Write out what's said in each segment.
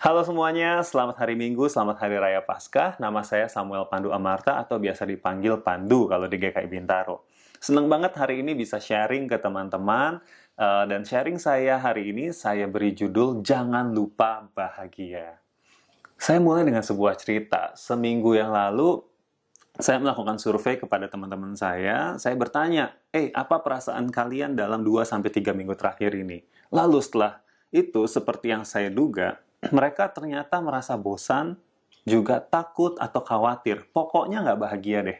Halo semuanya, selamat hari Minggu, selamat Hari Raya Paskah. Nama saya Samuel Pandu Amarta atau biasa dipanggil Pandu kalau di GKI Bintaro. Seneng banget hari ini bisa sharing ke teman-teman. Dan sharing saya hari ini saya beri judul Jangan Lupa Bahagia. Saya mulai dengan sebuah cerita. Seminggu yang lalu saya melakukan survei kepada teman-teman saya. Saya bertanya, apa perasaan kalian dalam 2-3 minggu terakhir ini? Lalu setelah itu, seperti yang saya duga, mereka ternyata merasa bosan, juga takut atau khawatir. Pokoknya nggak bahagia deh.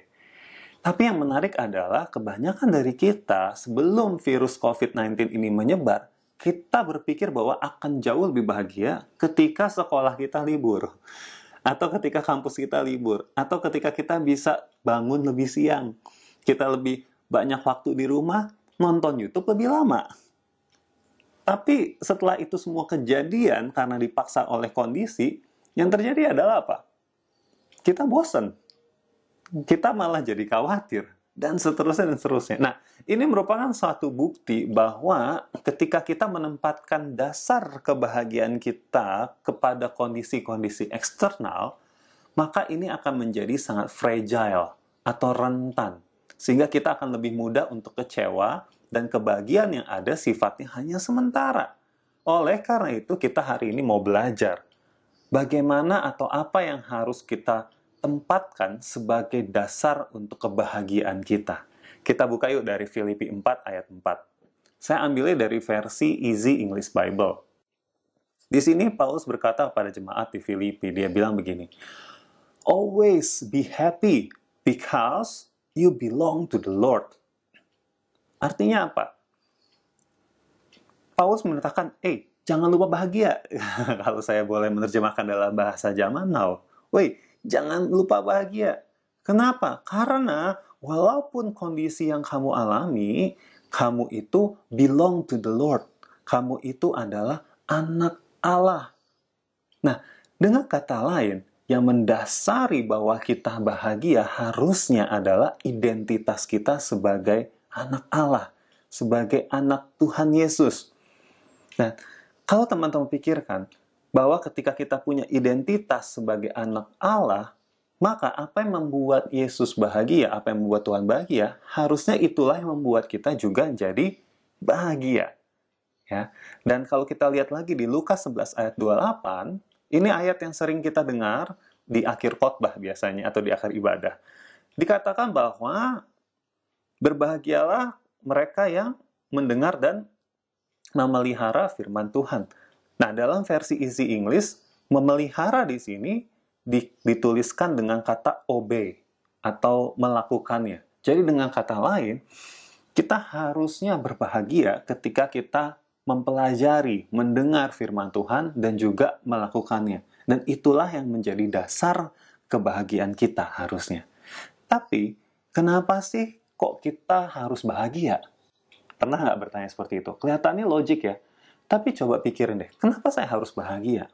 Tapi yang menarik adalah kebanyakan dari kita sebelum virus COVID-19 ini menyebar, kita berpikir bahwa akan jauh lebih bahagia ketika sekolah kita libur. Atau ketika kampus kita libur. Atau ketika kita bisa bangun lebih siang. Kita lebih banyak waktu di rumah, nonton YouTube lebih lama. Tapi setelah itu semua kejadian karena dipaksa oleh kondisi, yang terjadi adalah apa? Kita bosan. Kita malah jadi khawatir. Dan seterusnya dan seterusnya. Nah, ini merupakan suatu bukti bahwa ketika kita menempatkan dasar kebahagiaan kita kepada kondisi-kondisi eksternal, maka ini akan menjadi sangat fragile atau rentan. Sehingga kita akan lebih mudah untuk kecewa, dan kebahagiaan yang ada sifatnya hanya sementara. Oleh karena itu, kita hari ini mau belajar bagaimana atau apa yang harus kita tempatkan sebagai dasar untuk kebahagiaan kita. Kita buka yuk dari Filipi 4 ayat 4. Saya ambilnya dari versi Easy English Bible. Di sini Paulus berkata pada jemaat di Filipi, dia bilang begini, "Always be happy because you belong to the Lord." Artinya apa? Paulus mengatakan, jangan lupa bahagia. Kalau saya boleh menerjemahkan dalam bahasa zaman now. Jangan lupa bahagia. Kenapa? Karena walaupun kondisi yang kamu alami, kamu itu belong to the Lord. Kamu itu adalah anak Allah. Nah, dengan kata lain, yang mendasari bahwa kita bahagia harusnya adalah identitas kita sebagai anak Allah, sebagai anak Tuhan Yesus. Nah, kalau teman-teman pikirkan bahwa ketika kita punya identitas sebagai anak Allah, maka apa yang membuat Yesus bahagia, apa yang membuat Tuhan bahagia, harusnya itulah yang membuat kita juga jadi bahagia. Ya. Dan kalau kita lihat lagi di Lukas 11 ayat 28, ini ayat yang sering kita dengar di akhir khotbah biasanya atau di akhir ibadah. Dikatakan bahwa berbahagialah mereka yang mendengar dan memelihara firman Tuhan. Nah, dalam versi Easy English, memelihara di sini dituliskan dengan kata obey atau melakukannya. Jadi dengan kata lain, kita harusnya berbahagia ketika kita mempelajari, mendengar firman Tuhan dan juga melakukannya. Dan itulah yang menjadi dasar kebahagiaan kita harusnya. Tapi, kenapa sih kok kita harus bahagia? Pernah nggak bertanya seperti itu? Kelihatannya logik ya. Tapi coba pikirin deh, kenapa saya harus bahagia?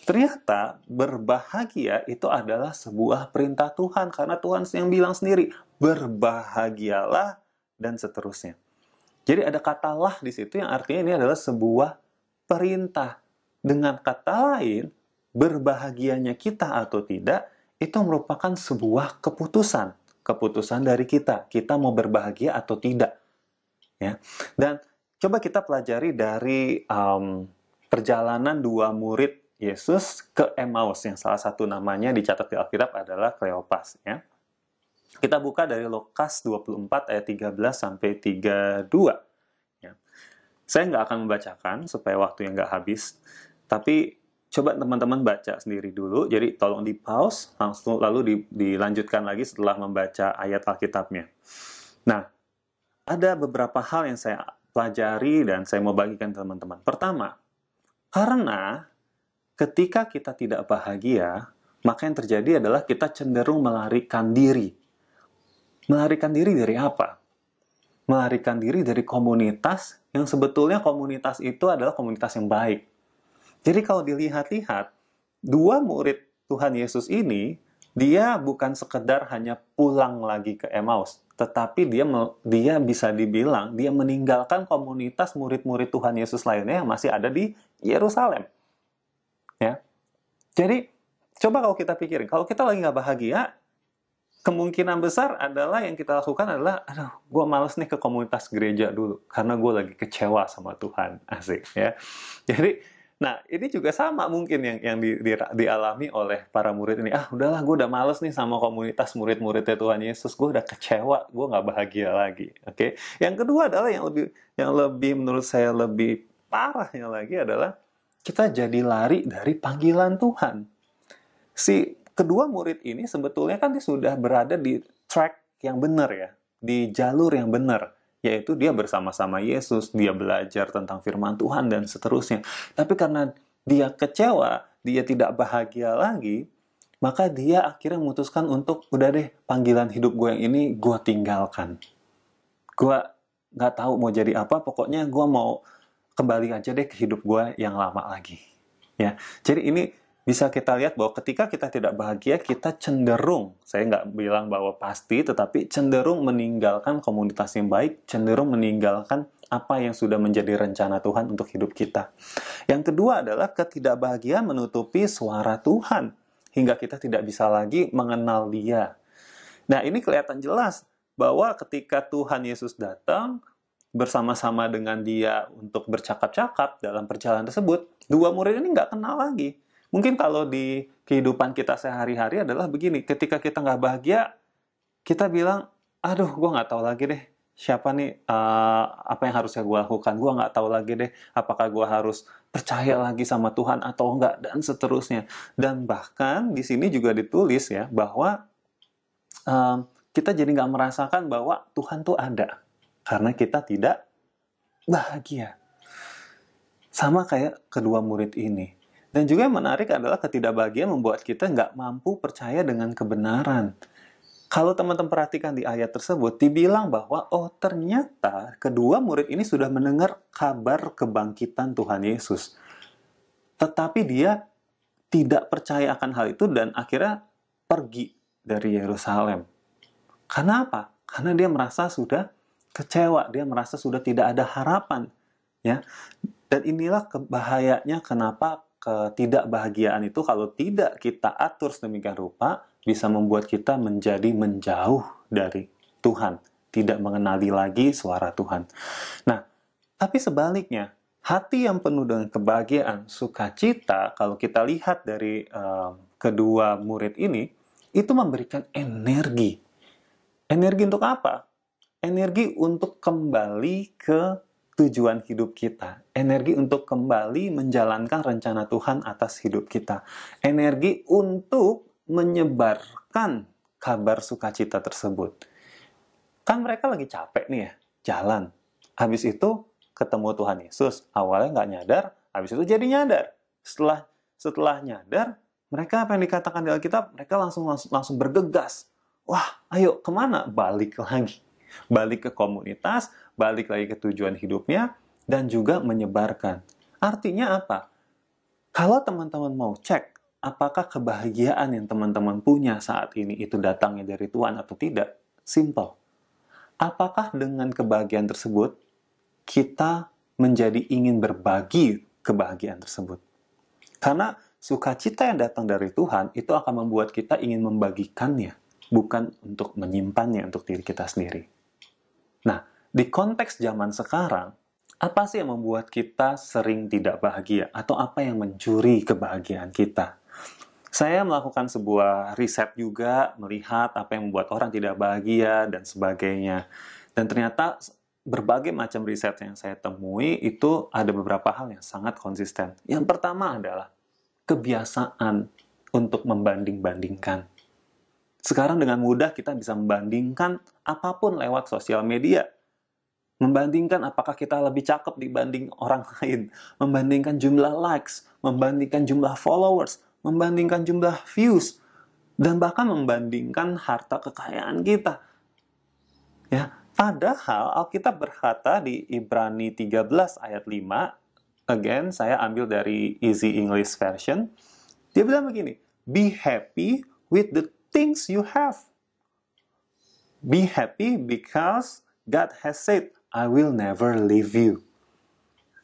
Ternyata berbahagia itu adalah sebuah perintah Tuhan. Karena Tuhan yang bilang sendiri, berbahagialah dan seterusnya. Jadi ada kata lah di situ yang artinya ini adalah sebuah perintah. Dengan kata lain, berbahagianya kita atau tidak, itu merupakan sebuah keputusan. Keputusan dari kita. Kita mau berbahagia atau tidak. Ya. Dan coba kita pelajari dari perjalanan dua murid Yesus ke Emmaus, yang salah satu namanya dicatat di Alkitab adalah Kleopas. Ya. Kita buka dari Lukas 24 ayat 13 sampai 32. Ya. Saya nggak akan membacakan supaya waktunya nggak habis, tapi coba teman-teman baca sendiri dulu. Jadi tolong di pause, lalu dilanjutkan lagi setelah membaca ayat Alkitabnya. Nah, ada beberapa hal yang saya pelajari dan saya mau bagikan ke teman-teman. Pertama, karena ketika kita tidak bahagia, maka yang terjadi adalah kita cenderung melarikan diri. Melarikan diri dari apa? Melarikan diri dari komunitas yang sebetulnya komunitas itu adalah komunitas yang baik. Jadi kalau dilihat-lihat, dua murid Tuhan Yesus ini, dia bukan sekedar hanya pulang lagi ke Emmaus, tetapi dia bisa dibilang dia meninggalkan komunitas murid-murid Tuhan Yesus lainnya yang masih ada di Yerusalem. Ya. Jadi, coba kalau kita pikirin, kalau kita lagi nggak bahagia, kemungkinan besar adalah yang kita lakukan adalah, aduh, gue males nih ke komunitas gereja dulu, karena gue lagi kecewa sama Tuhan. Asik, ya. Jadi, nah, ini juga sama mungkin yang dialami oleh para murid ini. Ah, udahlah, gue udah males nih sama komunitas murid-muridnya Tuhan Yesus. Gue udah kecewa, gue nggak bahagia lagi. Oke. Yang kedua adalah yang lebih menurut saya lebih parahnya lagi adalah kita jadi lari dari panggilan Tuhan. Si kedua murid ini sebetulnya kan dia sudah berada di track yang benar ya, di jalur yang benar, yaitu dia bersama-sama Yesus, dia belajar tentang firman Tuhan dan seterusnya. Tapi karena dia kecewa, dia tidak bahagia lagi, maka dia akhirnya memutuskan untuk, udah deh, panggilan hidup gue yang ini gue tinggalkan. Gue nggak tahu mau jadi apa, pokoknya gue mau kembali aja deh ke hidup gue yang lama lagi. Ya, jadi ini bisa kita lihat bahwa ketika kita tidak bahagia, kita cenderung, saya nggak bilang bahwa pasti, tetapi cenderung meninggalkan komunitas yang baik, cenderung meninggalkan apa yang sudah menjadi rencana Tuhan untuk hidup kita. Yang kedua adalah ketidakbahagiaan menutupi suara Tuhan, hingga kita tidak bisa lagi mengenal Dia. Nah, ini kelihatan jelas bahwa ketika Tuhan Yesus datang, bersama-sama dengan Dia untuk bercakap-cakap dalam perjalanan tersebut, dua murid ini nggak kenal lagi. Mungkin kalau di kehidupan kita sehari-hari adalah begini, ketika kita nggak bahagia, kita bilang, aduh, gue nggak tahu lagi deh, siapa nih, apa yang harusnya gue lakukan, gue nggak tahu lagi deh, apakah gue harus percaya lagi sama Tuhan atau enggak, dan seterusnya. Dan bahkan di sini juga ditulis ya, bahwa kita jadi nggak merasakan bahwa Tuhan tuh ada, karena kita tidak bahagia. Sama kayak kedua murid ini. Dan juga yang menarik adalah ketidakbahagiaan membuat kita nggak mampu percaya dengan kebenaran. Kalau teman-teman perhatikan di ayat tersebut, dibilang bahwa, oh ternyata kedua murid ini sudah mendengar kabar kebangkitan Tuhan Yesus. Tetapi dia tidak percaya akan hal itu dan akhirnya pergi dari Yerusalem. Karena apa? Karena dia merasa sudah kecewa, dia merasa sudah tidak ada harapan. Ya. Dan inilah bahayanya kenapa ketidakbahagiaan itu kalau tidak kita atur sedemikian rupa bisa membuat kita menjadi menjauh dari Tuhan, tidak mengenali lagi suara Tuhan. Nah, tapi sebaliknya, hati yang penuh dengan kebahagiaan, sukacita, kalau kita lihat dari kedua murid ini, itu memberikan energi. Energi untuk apa? Energi untuk kembali ke tujuan hidup kita. Energi untuk kembali menjalankan rencana Tuhan atas hidup kita. Energi untuk menyebarkan kabar sukacita tersebut. Kan mereka lagi capek nih ya, jalan. Habis itu ketemu Tuhan Yesus. Awalnya nggak nyadar, habis itu jadi nyadar. Setelah nyadar, mereka apa yang dikatakan di Alkitab, mereka langsung bergegas. Wah, ayo kemana? Balik lagi. Balik ke komunitas, balik lagi ke tujuan hidupnya, dan juga menyebarkan. Artinya apa? Kalau teman-teman mau cek, apakah kebahagiaan yang teman-teman punya saat ini itu datangnya dari Tuhan atau tidak? Simple. Apakah dengan kebahagiaan tersebut, kita menjadi ingin berbagi kebahagiaan tersebut? Karena sukacita yang datang dari Tuhan, itu akan membuat kita ingin membagikannya, bukan untuk menyimpannya untuk diri kita sendiri. Nah, di konteks zaman sekarang, apa sih yang membuat kita sering tidak bahagia? Atau apa yang mencuri kebahagiaan kita? Saya melakukan sebuah riset juga, melihat apa yang membuat orang tidak bahagia, dan sebagainya. Dan ternyata berbagai macam riset yang saya temui, itu ada beberapa hal yang sangat konsisten. Yang pertama adalah kebiasaan untuk membanding-bandingkan. Sekarang dengan mudah kita bisa membandingkan apapun lewat sosial media. Membandingkan apakah kita lebih cakep dibanding orang lain. Membandingkan jumlah likes, membandingkan jumlah followers, membandingkan jumlah views, dan bahkan membandingkan harta kekayaan kita. Ya, padahal Alkitab berkata di Ibrani 13 ayat 5, again, saya ambil dari Easy English Version, dia bilang begini, be happy with the things you have. Be happy because God has said, I will never leave you.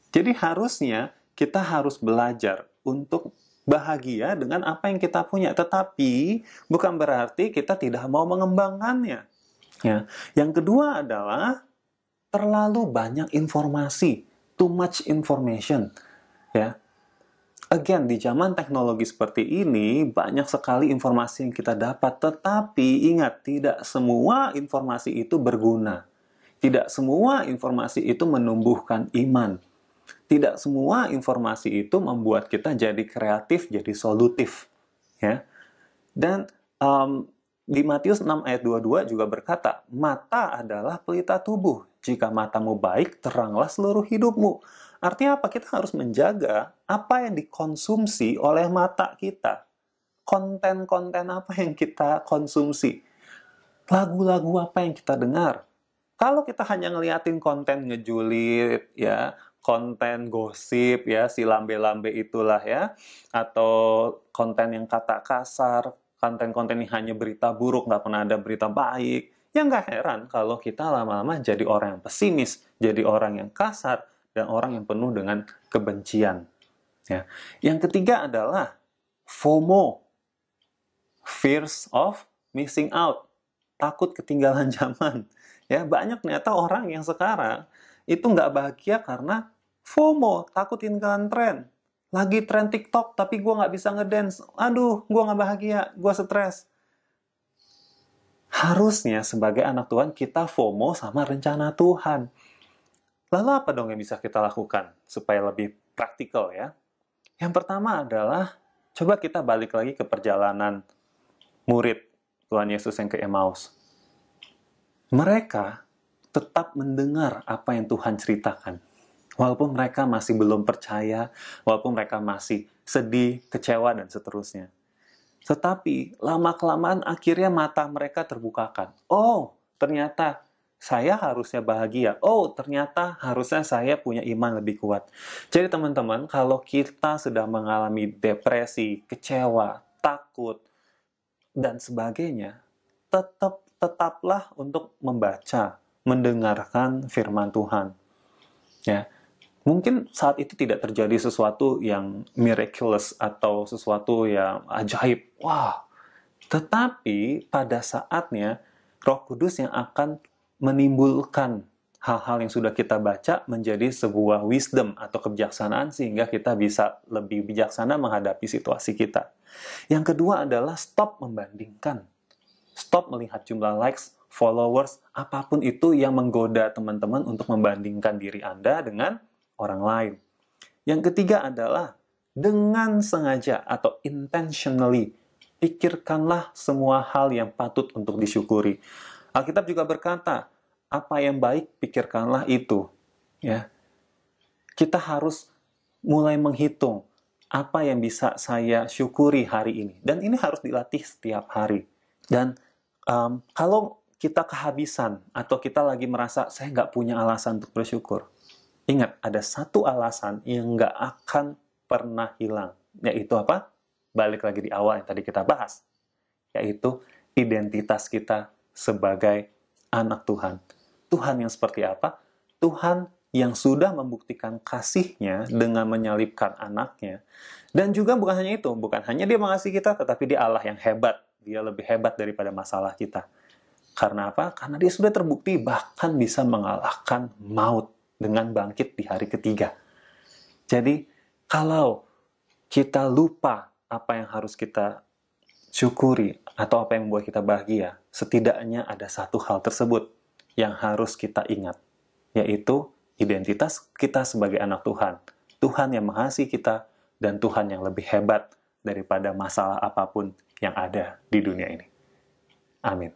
Jadi harusnya kita harus belajar untuk bahagia dengan apa yang kita punya, tetapi bukan berarti kita tidak mau mengembangkannya. Ya. Yang kedua adalah terlalu banyak informasi, too much information. Ya. Again, di zaman teknologi seperti ini, banyak sekali informasi yang kita dapat, tetapi ingat, tidak semua informasi itu berguna. Tidak semua informasi itu menumbuhkan iman. Tidak semua informasi itu membuat kita jadi kreatif, jadi solutif. Ya. Dan di Matius 6 ayat 22 juga berkata, mata adalah pelita tubuh. Jika matamu baik, teranglah seluruh hidupmu. Artinya apa? Kita harus menjaga apa yang dikonsumsi oleh mata kita. Konten-konten apa yang kita konsumsi. Lagu-lagu apa yang kita dengar. Kalau kita hanya ngeliatin konten ngejulit, ya, konten gosip, ya, si lambe-lambe itulah, ya, atau konten yang kata kasar, konten-konten yang hanya berita buruk, nggak pernah ada berita baik, ya nggak heran kalau kita lama-lama jadi orang yang pesimis, jadi orang yang kasar, dan orang yang penuh dengan kebencian. Ya. Yang ketiga adalah FOMO, fears of missing out, takut ketinggalan zaman. Ya, banyak ternyata orang yang sekarang itu nggak bahagia karena FOMO, takut ketinggalan tren. Lagi tren TikTok, tapi gue nggak bisa ngedance. Aduh, gue nggak bahagia, gue stres. Harusnya sebagai anak Tuhan kita FOMO sama rencana Tuhan. Lalu apa dong yang bisa kita lakukan supaya lebih praktikal ya? Yang pertama adalah coba kita balik lagi ke perjalanan murid Tuhan Yesus yang ke Emmaus. Mereka tetap mendengar apa yang Tuhan ceritakan. Walaupun mereka masih belum percaya, walaupun mereka masih sedih, kecewa, dan seterusnya. Tetapi lama-kelamaan akhirnya mata mereka terbukakan. Oh, ternyata saya harusnya bahagia. Oh, ternyata harusnya saya punya iman lebih kuat. Jadi teman-teman, kalau kita sedang mengalami depresi, kecewa, takut, dan sebagainya, tetaplah untuk membaca, mendengarkan firman Tuhan. Ya, mungkin saat itu tidak terjadi sesuatu yang miraculous atau sesuatu yang ajaib. Wah, tetapi pada saatnya Roh Kudus yang akan menimbulkan hal-hal yang sudah kita baca menjadi sebuah wisdom atau kebijaksanaan sehingga kita bisa lebih bijaksana menghadapi situasi kita. Yang kedua adalah stop membandingkan. Stop melihat jumlah likes, followers, apapun itu yang menggoda teman-teman untuk membandingkan diri Anda dengan orang lain. Yang ketiga adalah dengan sengaja atau intentionally pikirkanlah semua hal yang patut untuk disyukuri. Alkitab juga berkata, apa yang baik pikirkanlah itu. Ya, kita harus mulai menghitung apa yang bisa saya syukuri hari ini. Dan ini harus dilatih setiap hari. Dan kalau kita kehabisan atau kita lagi merasa saya nggak punya alasan untuk bersyukur, ingat ada satu alasan yang nggak akan pernah hilang. Yaitu apa? Balik lagi di awal yang tadi kita bahas. Yaitu identitas kita sebagai anak Tuhan. Tuhan yang seperti apa? Tuhan yang sudah membuktikan kasih-Nya dengan menyalibkan anaknya. Dan juga bukan hanya itu, bukan hanya Dia mengasihi kita, tetapi Dia Allah yang hebat. Dia lebih hebat daripada masalah kita. Karena apa? Karena Dia sudah terbukti bahkan bisa mengalahkan maut dengan bangkit di hari ketiga. Jadi, kalau kita lupa apa yang harus kita syukuri atau apa yang membuat kita bahagia, setidaknya ada satu hal tersebut yang harus kita ingat, yaitu identitas kita sebagai anak Tuhan. Tuhan yang mengasihi kita dan Tuhan yang lebih hebat daripada masalah apapun yang ada di dunia ini. Amin.